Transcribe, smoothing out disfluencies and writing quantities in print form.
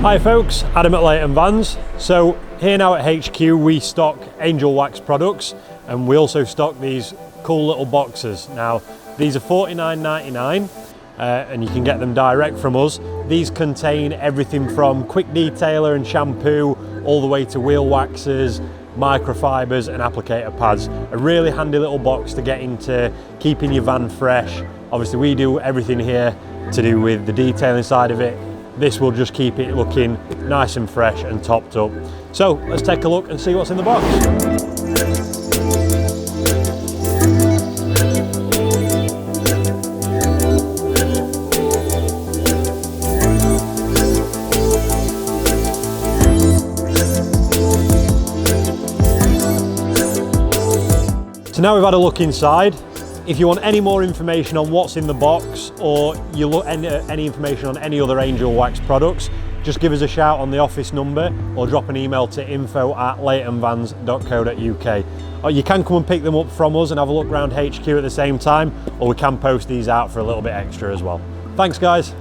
Hi folks, Adam at Leighton Vans. So here now at HQ we stock Angelwax products and we also stock these cool little boxes. Now these are $49.99 and you can get them direct from us. These contain everything from quick detailer and shampoo all the way to wheel waxes, microfibers and applicator pads. A really handy little box to get into keeping your van fresh. Obviously we do everything here to do with the detailing side of it. This will just keep it looking nice and fresh and topped up. So let's take a look and see what's in the box. So now we've had a look inside. If you want any more information on what's in the box or you look any information on any other Angelwax products, just give us a shout on the office number or drop an email to info@leightonvans.co.uk. Or you can come and pick them up from us and have a look around HQ at the same time, or we can post these out for a little bit extra as well. Thanks guys.